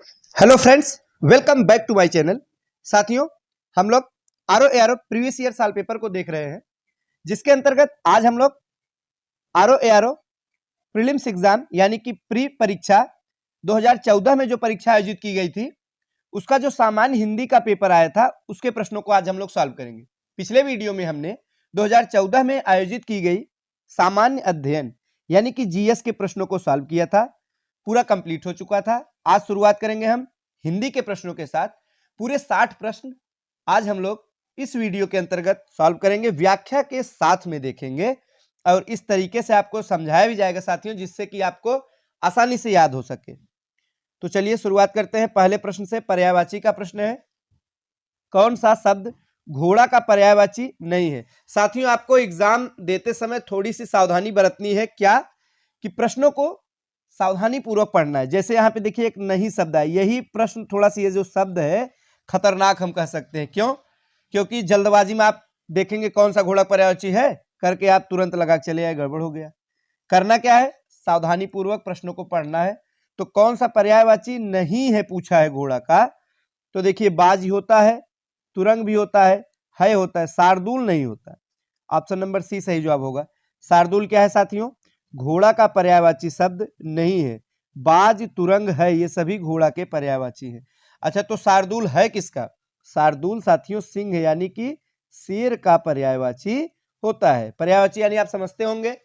Hello friends, welcome back to my channel. साथियों, हम लोग आरओ एआरओ प्रीवियस ईयर साल पेपर को देख रहे हैं, जिसके अंतर्गत आज हम लोग आरओ एआरओ प्रीलिम्स एग्जाम यानी कि प्री परीक्षा 2014 में जो परीक्षा आयोजित की गई थी, उसका जो सामान्य हिंदी का पेपर आया था, उसके प्रश्नों को आज हम लोग सॉल्व करेंगे। पिछले वीडियो में हमने 2014 में आयोजित की गई सामान्य अध्ययन यानी कि जीएस के प्रश्नों को सॉल्व किया था, पूरा कंप्लीट हो चुका था। आज शुरुआत करेंगे हम हिंदी के प्रश्नों के साथ। पूरे 60 प्रश्न आज हम लोग इस वीडियो के अंतर्गत सॉल्व करेंगे, व्याख्या के साथ में देखेंगे और इस तरीके से आपको समझाया भी जाएगा साथियों, जिससे कि आपको आसानी से याद हो सके। तो चलिए शुरुआत करते हैं पहले प्रश्न से। पर्यायवाची का प्रश्न है, कौन सा शब्द घोड़ा का पर्यायवाची नहीं है? साथियों, आपको एग्जाम देते समय थोड़ी सी सावधानी बरतनी है। क्या कि प्रश्नों को सावधानी पूर्वक पढ़ना है। जैसे यहाँ पे देखिए एक नहीं शब्द है, यही प्रश्न थोड़ा सा, ये जो शब्द है खतरनाक हम कह सकते हैं। क्यों? क्योंकि जल्दबाजी में आप देखेंगे कौन सा घोड़ा पर्यायवाची है करके आप तुरंत लगा के चले आए, गड़बड़ हो गया। करना क्या है, सावधानी पूर्वक प्रश्नों को पढ़ना है। तो कौन सा पर्यायवाची नहीं है पूछा है घोड़ा का, तो देखिए बाज होता है, तुरंग भी होता है होता है, शार्दूल नहीं होता है। ऑप्शन नंबर सी सही जवाब होगा। शार्दूल क्या है साथियों? घोड़ा का पर्यायवाची शब्द नहीं है। बाज, तुरंग है, ये सभी घोड़ा के पर्यायवाची हैं। अच्छा, तो शार्दूल है किसका? शार्दूल साथियों सिंह यानी कि शेर का पर्यायवाची होता है। पर्यायवाची यानी आप समझते होंगे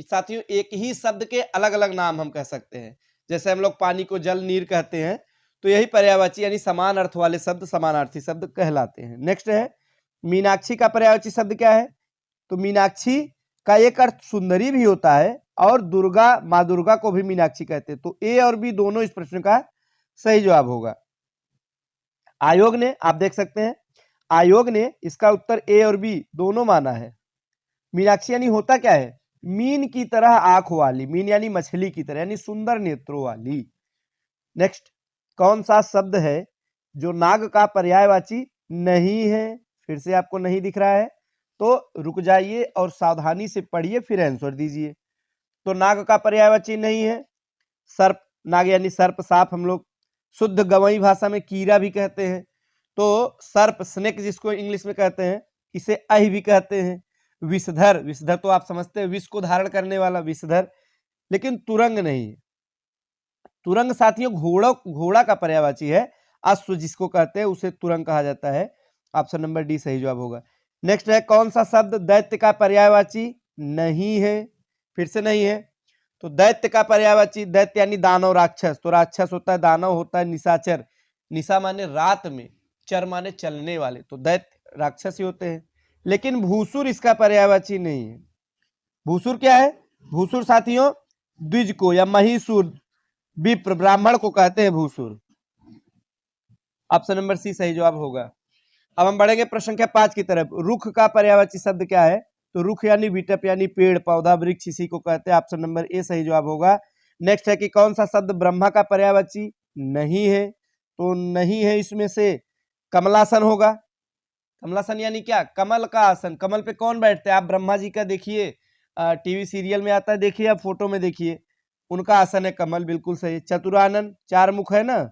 साथियों, एक ही शब्द के अलग अलग नाम हम कह सकते हैं। जैसे हम लोग पानी को जल, नीर कहते हैं, तो यही पर्यायवाची यानी समान अर्थ वाले शब्द समानार्थी शब्द कहलाते हैं। नेक्स्ट है, मीनाक्षी का पर्यायवाची शब्द क्या है? तो मीनाक्षी का एक अर्थ सुंदरी भी होता है और दुर्गा, माँ दुर्गा को भी मीनाक्षी कहते हैं। तो ए और बी दोनों इस प्रश्न का सही जवाब होगा। आयोग ने, आप देख सकते हैं, आयोग ने इसका उत्तर ए और बी दोनों माना है। मीनाक्षी यानी होता क्या है? मीन की तरह आंख वाली, मीन यानी मछली की तरह, यानी सुंदर नेत्रों वाली। नेक्स्ट, कौन सा शब्द है जो नाग का पर्यायवाची नहीं है? फिर से आपको नहीं दिख रहा है तो रुक जाइए और सावधानी से पढ़िए, फिर आंसर दीजिए। तो नाग का पर्यायवाची नहीं है सर्प। नाग यानी सर्प, सांप हम लोग शुद्ध गवई भाषा में कीड़ा भी कहते हैं। तो सर्प, स्नेक जिसको इंग्लिश में कहते हैं, इसे अहि भी कहते हैं। विषधर, विषधर तो आप समझते हैं, विष को धारण करने वाला विषधर। लेकिन तुरंग नहीं है। तुरंग साथियों घोड़ा का पर्यायवाची है। अश्व जिसको कहते हैं उसे तुरंग कहा जाता है। ऑप्शन नंबर डी सही जवाब होगा। नेक्स्ट है, कौन सा शब्द दैत्य का पर्यायवाची नहीं है? फिर से नहीं है। तो दैत्य का पर्यायवाची, दैत्य यानी दानव, राक्षस, तो राक्षस होता है, दानव होता है, निशाचर, निशा माने रात में, चर माने चलने वाले, तो दैत्य राक्षस ही होते हैं। लेकिन भूसुर इसका पर्यायवाची नहीं है। भूसुर क्या है? भूसुर साथियों द्विज को या महिषुर, विप्र, ब्राह्मण को कहते हैं भूसुर। ऑप्शन नंबर सी सही जवाब होगा। अब हम बढ़ेंगे प्रश्न संख्या 5 की तरफ। रुख का पर्यायवाची शब्द क्या है? तो रुख यानी विटप यानी पेड़, पौधा, वृक्ष, इसी को कहते हैं। ऑप्शन नंबर ए सही जवाब होगा। नेक्स्ट है कि कौन सा शब्द ब्रह्मा का पर्यायवाची नहीं है? तो नहीं है इसमें से कमलासन होगा। कमलासन यानी क्या? कमल का आसन। कमल पे कौन बैठते हैं? आप ब्रह्मा जी का देखिए, टीवी सीरियल में आता है, देखिए आप फोटो में देखिए, उनका आसन है कमल, बिल्कुल सही है। चतुरानन, चार मुख है ना,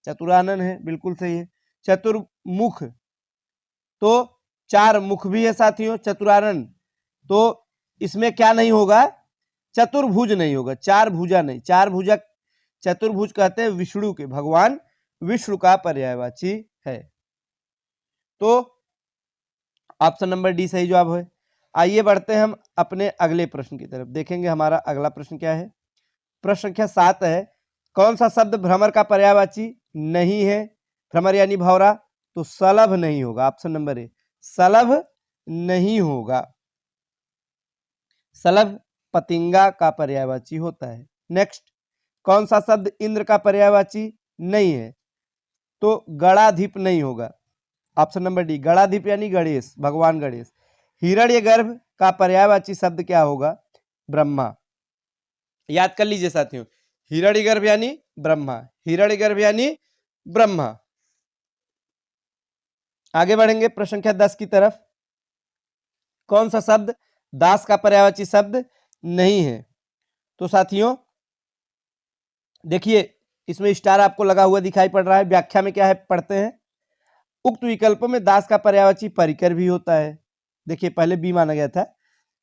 चतुरानन है, बिल्कुल सही है। चतुर्मुख, तो चार मुख भी है साथियों चतुरानन, तो इसमें क्या नहीं होगा? चतुर्भुज नहीं होगा, चार भुजा नहीं, चार भुजा चतुर्भुज कहते हैं विष्णु के, भगवान विष्णु का पर्यायवाची है। तो ऑप्शन नंबर डी सही जवाब है। आइए बढ़ते हैं हम अपने अगले प्रश्न की तरफ, देखेंगे हमारा अगला प्रश्न क्या है। प्रश्न संख्या 7 है, कौन सा शब्द भ्रमर का पर्यायवाची नहीं है? भ्रमर यानी भौरा, तो सलभ नहीं होगा। ऑप्शन नंबर ए, सलभ नहीं होगा। सलभ पतिंगा का पर्यायवाची होता है। नेक्स्ट, कौन सा शब्द इंद्र का पर्यायवाची नहीं है? तो गणाधिप नहीं होगा। ऑप्शन नंबर डी, गणाधिप यानी गणेश, भगवान गणेश। हिरण्यगर्भ का पर्यायवाची शब्द क्या होगा? ब्रह्मा। याद कर लीजिए साथियों, हिरण्यगर्भ यानी ब्रह्मा, हिरण्यगर्भ यानी ब्रह्मा। आगे बढ़ेंगे प्रश्न संख्या 10 की तरफ। कौन सा शब्द दास का पर्यायवाची शब्द नहीं है? तो साथियों देखिए, इसमें स्टार आपको लगा हुआ दिखाई पड़ रहा है। व्याख्या में क्या है पढ़ते हैं। उक्त विकल्पों में दास का पर्यायवाची परिकर भी होता है। देखिए पहले बी माना गया था,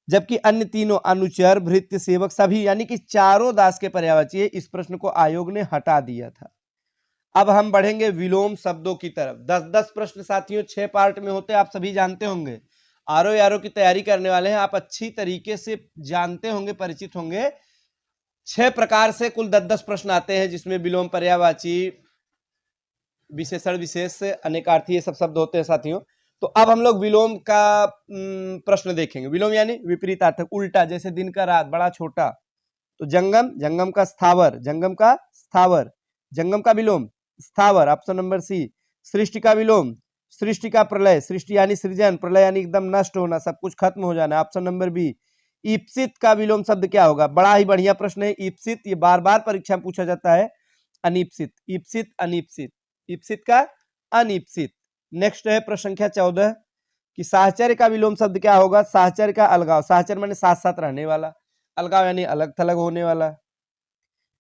जबकि अन्य तीनों अनुचर, भृत्य, सेवक सभी यानी कि चारों दास के पर्यायवाची है। इस प्रश्न को आयोग ने हटा दिया था। अब हम बढ़ेंगे विलोम शब्दों की तरफ। 10-10 प्रश्न साथियों 6 पार्ट में होते हैं, आप सभी जानते होंगे। आरओ की तैयारी करने वाले हैं, आप अच्छी तरीके से जानते होंगे, परिचित होंगे। 6 प्रकार से कुल 10-10 प्रश्न आते हैं, जिसमें विलोम, पर्यायवाची, विशेषण, विशेष, अनेकार्थी, ये सब शब्द होते हैं साथियों। तो अब हम लोग विलोम का प्रश्न देखेंगे। विलोम यानी विपरीतार्थक, उल्टा, जैसे दिन का रात, बड़ा छोटा। तो जंगम, जंगम का स्थावर, जंगम का स्थावर, जंगम का विलोम स्थावर, ऑप्शन नंबर सी। सृष्टि का विलोम, सृष्टि का प्रलय, सृष्टि यानी सृजन, प्रलय यानी एकदम नष्ट होना, सब कुछ खत्म हो जाना, ऑप्शन नंबर बी। ईप्सित का विलोम शब्द क्या होगा? बड़ा ही बढ़िया प्रश्न है ईप्सित, ये बार बार परीक्षा में पूछा जाता है। अनीप्सित, ईप्सित, अनीप्सित, ईप्सित का अनीप्सित। नेक्स्ट है प्रश्न संख्या 14 कि साहचर्य का विलोम शब्द क्या होगा? साहचर्य का अलगाव, साहचर्य माने साथ साथ रहने वाला, अलगाव यानी अलग थलग होने वाला।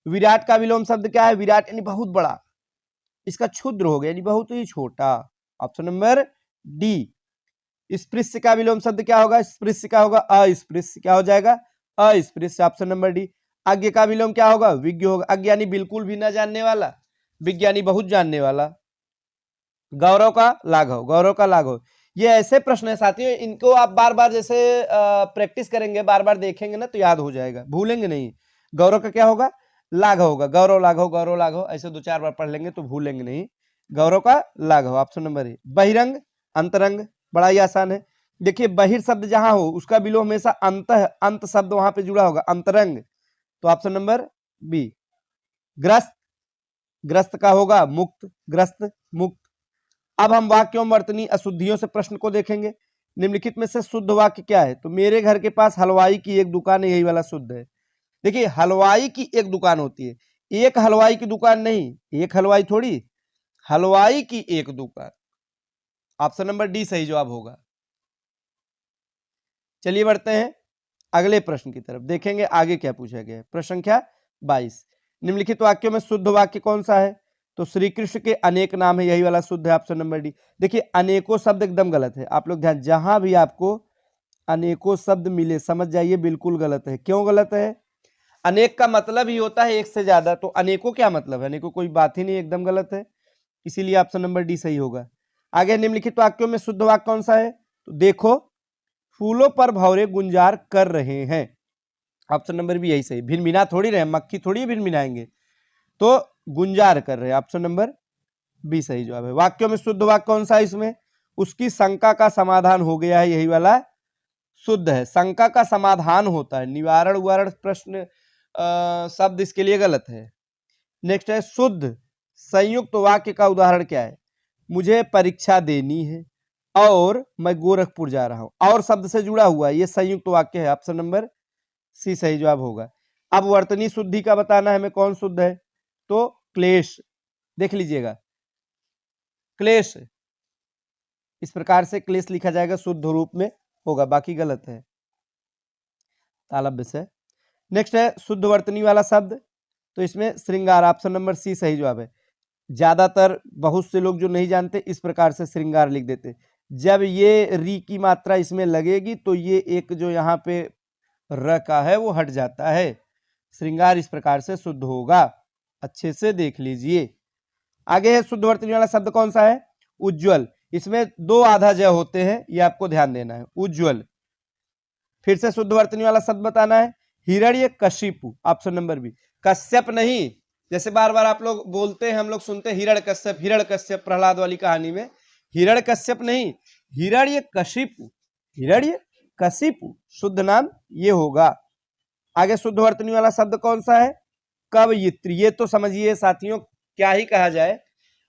विराट का विलोम शब्द क्या है? विराट यानी बहुत बड़ा, इसका क्षुद्र हो गया यानी बहुत ही छोटा, ऑप्शन नंबर डी। स्पृश्य का विलोम शब्द क्या होगा? स्पृश्य का होगा अस्पृश्य, क्या हो जाएगा? अस्पृश्य, ऑप्शन नंबर डी। अज्ञ का विलोम क्या होगा? विज्ञ होगा। अज्ञ यानी बिल्कुल भी न जानने वाला, विज्ञ यानी बहुत जानने वाला। गौरव का लाघव, गौरव का लाघव। ये ऐसे प्रश्न है साथियों, इनको आप बार बार जैसे प्रैक्टिस करेंगे, बार बार देखेंगे ना, तो याद हो जाएगा, भूलेंगे नहीं। गौरव का क्या होगा? लाघव होगा। गौरव लाघव, गौरव लाघव, ऐसे 2-4 बार पढ़ लेंगे तो भूलेंगे नहीं। गौरव का लाघव, ऑप्शन नंबर ए। बहिरंग, अंतरंग, बड़ा ही आसान है। देखिए बहिर शब्द जहां हो उसका विलोम हमेशा अंत, अंत शब्द वहां पे जुड़ा होगा, अंतरंग, तो ऑप्शन नंबर बी। ग्रस्त, ग्रस्त का होगा मुक्त, ग्रस्त, मुक्त। अब हम वाक्यों में वर्तनी अशुद्धियों से प्रश्न को देखेंगे। निम्नलिखित में से शुद्ध वाक्य क्या है? तो मेरे घर के पास हलवाई की एक दुकान है, यही वाला शुद्ध है। देखिए हलवाई की एक दुकान होती है, एक हलवाई की दुकान नहीं, एक हलवाई थोड़ी, हलवाई की एक दुकान, ऑप्शन नंबर डी सही जवाब होगा। चलिए बढ़ते हैं अगले प्रश्न की तरफ, देखेंगे आगे क्या पूछा गया है। प्रश्न संख्या 22, निम्नलिखित वाक्यों में शुद्ध वाक्य कौन सा है? तो श्री कृष्ण के अनेक नाम है, यही वाला शुद्ध है, ऑप्शन नंबर डी। देखिए अनेकों शब्द एकदम गलत है, आप लोग ध्यान, जहां भी आपको अनेकों शब्द मिले समझ जाइए बिल्कुल गलत है। क्यों गलत है? अनेक का मतलब ही होता है एक से ज्यादा, तो अनेकों क्या मतलब है? अनेकों कोई बात ही नहीं, एकदम गलत है, इसीलिए ऑप्शन नंबर डी सही होगा। आगे निम्नलिखित वाक्यों में शुद्ध वाक्य कौन सा है? तो देखो फूलों पर भौरे गुंजार कर रहे हैं, ऑप्शन नंबर बी यही सही। भिनभिना थोड़ी रहे, मक्खी थोड़ी भिनभिनाएंगे, तो गुंजार कर रहे हैं, ऑप्शन नंबर बी सही जवाब है। वाक्यों में शुद्ध वाक्य कौन सा है? इसमें उसकी शंका का समाधान हो गया है, यही वाला शुद्ध है। शंका का समाधान होता है, निवारण उवारण प्रश्न शब्द इसके लिए गलत है। नेक्स्ट है शुद्ध संयुक्त वाक्य का उदाहरण क्या है? मुझे परीक्षा देनी है और मैं गोरखपुर जा रहा हूं, और शब्द से जुड़ा हुआ है, ये संयुक्त वाक्य है, ऑप्शन नंबर सी सही जवाब होगा। अब वर्तनी शुद्धि का बताना है हमें, कौन शुद्ध है? तो क्लेश, देख लीजिएगा, क्लेश, इस प्रकार से क्लेश लिखा जाएगा, शुद्ध रूप में होगा, बाकी गलत है, तालव्य से। नेक्स्ट है शुद्ध वर्तनी वाला शब्द, तो इसमें श्रृंगार, ऑप्शन नंबर सी सही जवाब है। ज्यादातर बहुत से लोग जो नहीं जानते इस प्रकार से श्रृंगार लिख देते, जब ये री की मात्रा इसमें लगेगी तो ये एक जो यहाँ पे र का है वो हट जाता है। श्रृंगार इस प्रकार से शुद्ध होगा, अच्छे से देख लीजिए। आगे है शुद्ध वर्तनी वाला शब्द कौन सा है? उज्ज्वल, इसमें 2 आधा जय होते हैं, ये आपको ध्यान देना है, उज्ज्वल। फिर से शुद्ध वर्तनी वाला शब्द बताना है, Hiranyakashipu, option number B. Kashyap नहीं, जैसे बार बार आप लोग बोलते हैं, हम लोग सुनते हैं हिरण्य कश्यप प्रहलाद वाली कहानी में, हिरण्य कश्यप नहीं, हिरण्य कशिपु, हिरण्य कशिपु शुद्ध नाम ये होगा। आगे शुद्ध वर्तनी वाला शब्द कौन सा है? कवयित्री, ये तो समझिए साथियों क्या ही कहा जाए,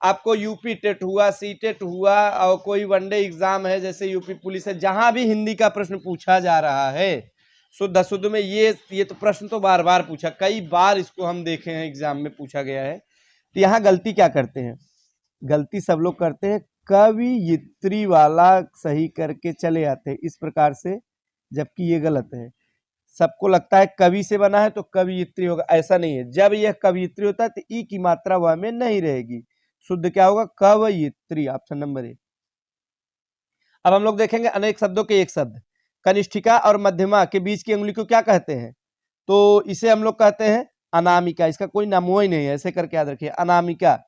आपको यूपी टेट हुआ, सी टेट हुआ, और कोई वनडे एग्जाम है जैसे यूपी पुलिस है, जहां भी हिंदी का प्रश्न पूछा जा रहा है शुद्ध अशुद्ध में, ये तो प्रश्न तो बार बार पूछा, कई बार इसको हम देखे हैं एग्जाम में पूछा गया है। तो यहाँ गलती क्या करते हैं? गलती सब लोग करते हैं, कवयित्री वाला सही करके चले आते हैं इस प्रकार से, जबकि ये गलत है। सबको लगता है कवि से बना है तो कवियत्री होगा, ऐसा नहीं है। जब यह कवियत्री होता है तो ई की मात्रा वह में नहीं रहेगी, शुद्ध क्या होगा, कवयित्री, ऑप्शन नंबर ए। अब हम लोग देखेंगे अनेक शब्दों के एक शब्द, कनिष्ठिका और मध्यमा के बीच की अंगुली को क्या कहते हैं, तो इसे हम लोग कहते हैं अनामिका। इसका कोई नामो ही नहीं है, ऐसे करके याद रखिए, अनामिका।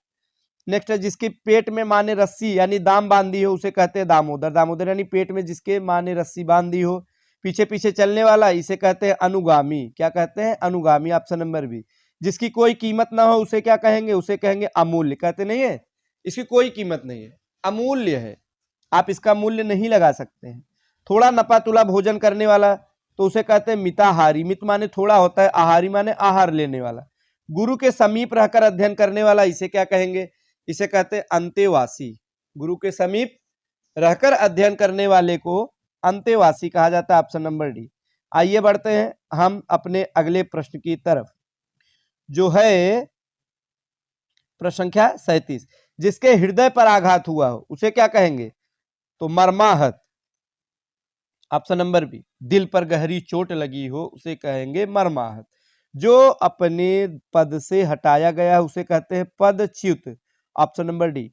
नेक्स्ट है जिसके पेट में माँ ने रस्सी यानी दाम बांधी हो उसे कहते हैं दामोदर। दामोदर यानी पेट में जिसके माँ ने रस्सी बांधी हो। पीछे पीछे चलने वाला इसे कहते हैं अनुगामी। क्या कहते हैं, अनुगामी, ऑप्शन नंबर बी। जिसकी कोई कीमत ना हो उसे क्या कहेंगे, उसे कहेंगे अमूल्य। कहते नहीं है, इसकी कोई कीमत नहीं है, अमूल्य है, आप इसका मूल्य नहीं लगा सकते हैं। थोड़ा नपा तुला भोजन करने वाला तो उसे कहते हैं मिताहारी। मित माने थोड़ा होता है, आहारी माने आहार लेने वाला। गुरु के समीप रहकर अध्ययन करने वाला इसे क्या कहेंगे, इसे कहते हैं अंतेवासी। गुरु के समीप रहकर अध्ययन करने वाले को अंतेवासी कहा जाता है, ऑप्शन नंबर डी। आइए बढ़ते हैं हम अपने अगले प्रश्न की तरफ, जो है प्रश्न संख्या 37। जिसके हृदय पर आघात हुआ हो उसे क्या कहेंगे, तो मर्माहत, ऑप्शन नंबर बी। दिल पर गहरी चोट लगी हो उसे कहेंगे मर्माहत। जो अपने पद से हटाया गया उसे कहते हैं पदच्युत, ऑप्शन नंबर डी।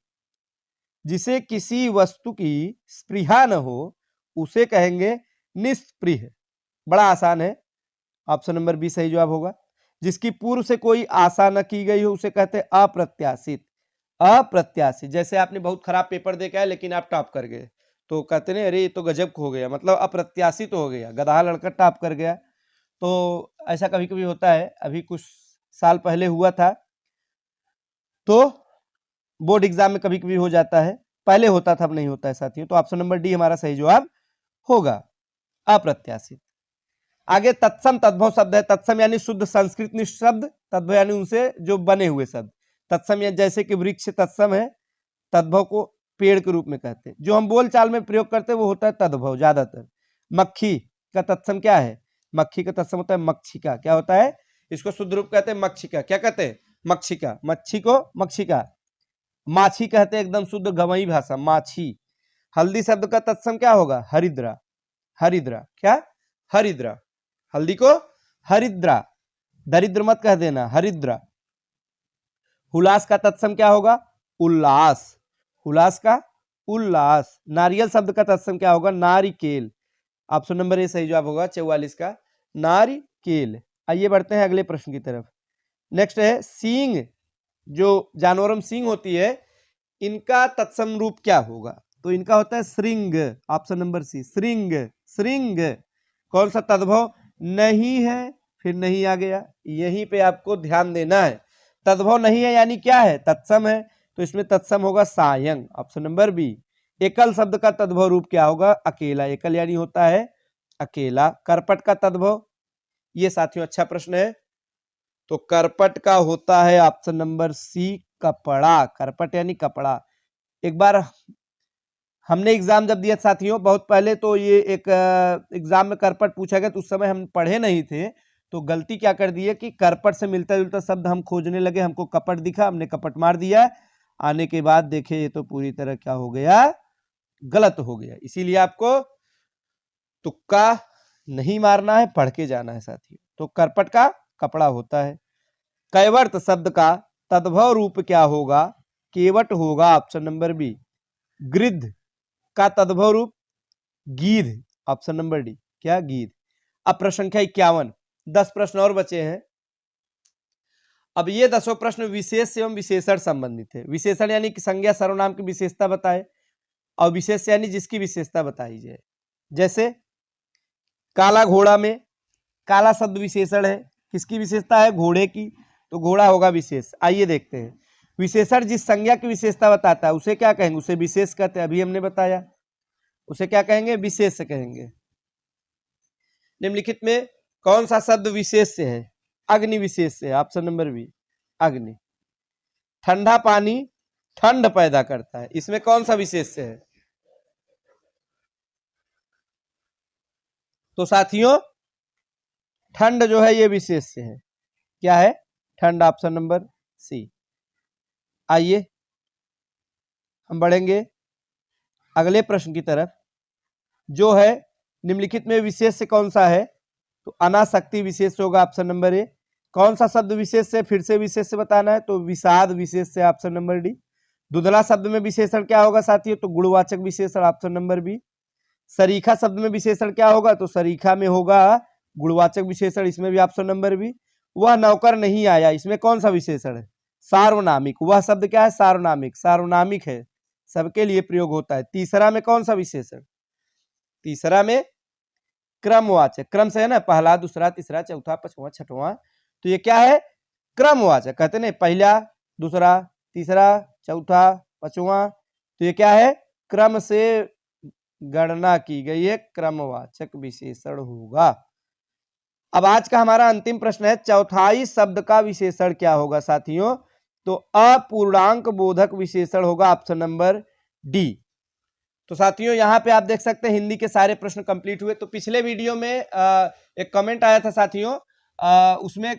जिसे किसी वस्तु की स्पृहा न हो उसे कहेंगे निस्पृह। बड़ा आसान है, ऑप्शन नंबर बी सही जवाब होगा। जिसकी पूर्व से कोई आशा न की गई हो उसे कहते हैं अप्रत्याशित। अप्रत्याशित, जैसे आपने बहुत खराब पेपर दे के आए लेकिन आप टॉप कर गए तो कहते नहीं अरे ये तो गजब हो गया, मतलब अप्रत्याशित हो गया, गधा लड़का टॉप कर गया। तो ऐसा कभी कभी होता है, अभी कुछ साल पहले हुआ था, तो बोर्ड एग्जाम में कभी कभी हो जाता है, पहले होता था अब नहीं होता है साथियों। तो ऑप्शन नंबर डी हमारा सही जवाब होगा, अप्रत्याशित। आगे तत्सम तद्भव शब्द है। तत्सम यानी शुद्ध संस्कृत निष्ठ शब्द, तद्भव यानी उनसे जो बने हुए शब्द। तत्सम या जैसे कि वृक्ष तत्सम है, तद्भव को पेड़ के रूप में कहते हैं। जो हम बोल चाल में प्रयोग करते हैं वो होता है तद्भव ज्यादातर। मक्खी का तत्सम क्या है, मक्खी का तत्सम होता है मक्षिका। क्या होता है, इसको शुद्ध रूप कहते हैं मक्षिका। क्या कहते हैं, मक्षिका, मच्छी को मक्षिका। माछी कहते हैं एकदम शुद्ध गवई भाषा, माछी। हल्दी शब्द का तत्सम क्या होगा, हरिद्रा। हरिद्रा, क्या, हरिद्रा, हल्दी को हरिद्रा, दरिद्र मत कह देना, हरिद्रा। हुलास का तत्सम क्या होगा, उल्लास। हुलास का उल्लास। नारियल शब्द का तत्सम क्या होगा, नारिकेल। ऑप्शन नंबर ए सही जवाब होगा 44 का, नारिकेल। आइए बढ़ते हैं अगले प्रश्न की तरफ। नेक्स्ट है सींग, जो जानवरों में सींग होती है इनका तत्सम रूप क्या होगा, तो इनका होता है श्रृंग, ऑप्शन नंबर सी, श्रृंग। श्रृंग कौन सा तद्भव नहीं है, फिर नहीं आ गया, यहीं पे आपको ध्यान देना है। तद्भव नहीं है यानी क्या है, तत्सम है, तो इसमें तत्सम होगा सायं, ऑप्शन नंबर बी। एकल शब्द का तद्भव रूप क्या होगा, अकेला। एकल यानी होता है अकेला। करपट का तद्भव, ये साथियों अच्छा प्रश्न है, तो करपट का होता है ऑप्शन नंबर सी, कपड़ा। करपट यानी कपड़ा। एक बार हमने एग्जाम जब दिया साथियों बहुत पहले, तो ये एक एग्जाम में करपट पूछा गया, तो उस समय हम पढ़े नहीं थे, तो गलती क्या कर दी है कि करपट से मिलता जुलता शब्द हम खोजने लगे, हमको कपट दिखा, हमने कपट मार दिया। आने के बाद देखे ये तो पूरी तरह क्या हो गया, गलत हो गया। इसीलिए आपको तुक्का नहीं मारना है, पढ़ के जाना है साथियों। तो करपट का कपड़ा होता है। कैवर्त शब्द का तद्भव रूप क्या होगा, केवट होगा, ऑप्शन नंबर बी। गृद्ध का तद्भव रूप गीध, ऑप्शन नंबर डी, क्या, गीध। अब प्रश्न संख्या 51, 10 प्रश्न और बचे हैं। अब ये 10 प्रश्न विशेष एवं विशेषण संबंधित है। विशेषण यानी कि संज्ञा सर्वनाम की विशेषता बताए, और विशेष यानी जिसकी विशेषता बताई जाए। जैसे काला घोड़ा में काला शब्द विशेषण है, किसकी विशेषता है, घोड़े की, तो घोड़ा होगा विशेष। आइए देखते हैं, विशेषण जिस संज्ञा की विशेषता बताता है उसे क्या कहेंगे, उसे विशेष कहते हैं, अभी हमने बताया, उसे क्या कहेंगे, विशेष से कहेंगे। निम्नलिखित में कौन सा शब्द विशेष से है, अग्नि विशेष से, ऑप्शन नंबर बी, अग्नि। ठंडा पानी ठंड पैदा करता है, इसमें कौन सा विशेष से है, तो साथियों ठंड जो है ये विशेष से है, क्या है, ठंड, ऑप्शन नंबर सी। आइए हम बढ़ेंगे अगले प्रश्न की तरफ, जो है निम्नलिखित में विशेष से कौन सा है, तो अनासक्ति विशेष होगा ऑप्शन नंबर ए। कौन सा शब्द विशेष से, फिर से विशेष से बताना है, तो विषाद विशेष से ऑप्शन नंबर डी। धुंधला शब्द में विशेषण क्या होगा साथियों, तो गुणवाचक विशेषण ऑप्शन नंबर बी। सरीखा शब्द में विशेषण क्या होगा, तो सरीखा में होगा गुणवाचक विशेषण, इसमें भी ऑप्शन नंबर बी। वह नौकर नहीं आया, इसमें कौन सा विशेषण है, सार्वनामिक। वह शब्द क्या है, सार्वनामिक, सार्वनामिक है, सबके लिए प्रयोग होता है। तीसरा में कौन सा विशेषण, तीसरा में क्रमवाचक, क्रम से है ना, पहला दूसरा तीसरा चौथा पांचवा छठवां, तो ये क्या है, क्रमवाचक। कहते हैं पहला दूसरा तीसरा चौथा पांचवा, तो ये क्या है, क्रम से गणना की गई है, क्रमवाचक विशेषण होगा। अब आज का हमारा अंतिम प्रश्न है, चौथाई शब्द का विशेषण क्या होगा साथियों, तो अपूर्णांक बोधक विशेषण होगा ऑप्शन नंबर डी। तो साथियों यहाँ पे आप देख सकते हैं हिंदी के सारे प्रश्न कंप्लीट हुए। तो पिछले वीडियो में एक कमेंट आया था साथियों, उसमें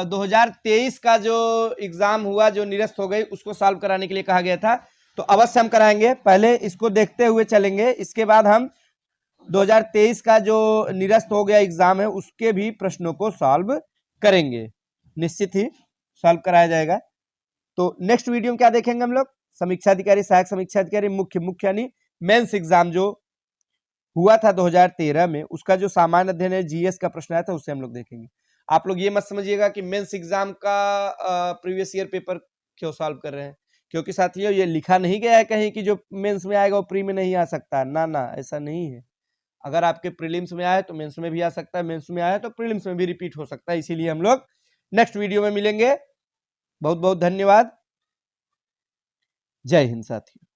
2023 का जो एग्जाम हुआ, जो निरस्त हो गई, उसको सॉल्व कराने के लिए कहा गया था। तो अवश्य हम कराएंगे, पहले इसको देखते हुए चलेंगे, इसके बाद हम 2023 का जो निरस्त हो गया एग्जाम है उसके भी प्रश्नों को सॉल्व करेंगे, निश्चित ही सॉल्व कराया जाएगा। तो नेक्स्ट वीडियो में क्या देखेंगे हम लोग, समीक्षा अधिकारी, सहायक समीक्षा अधिकारी, मुख्य यानी मेंस एग्जाम जो हुआ था 2013 में, उसका जो सामान्य अध्ययन है, जीएस का प्रश्न आया था, उससे हम लोग देखेंगे। आप लोग ये मत समझिएगा कि मेंस एग्जाम का प्रीवियस ईयर पेपर क्यों सॉल्व कर रहे हैं, क्योंकि साथियों ये लिखा नहीं गया है कहीं कि जो मेंस में आएगा वो प्री में नहीं आ सकता, ना ना, ऐसा नहीं है। अगर आपके प्रीलिम्स में आया तो मेंस में भी आ सकता है, मेंस में आया तो प्रीलिम्स में भी रिपीट हो सकता है। इसीलिए हम लोग नेक्स्ट वीडियो में मिलेंगे। बहुत बहुत धन्यवाद। जय हिंद साथियों।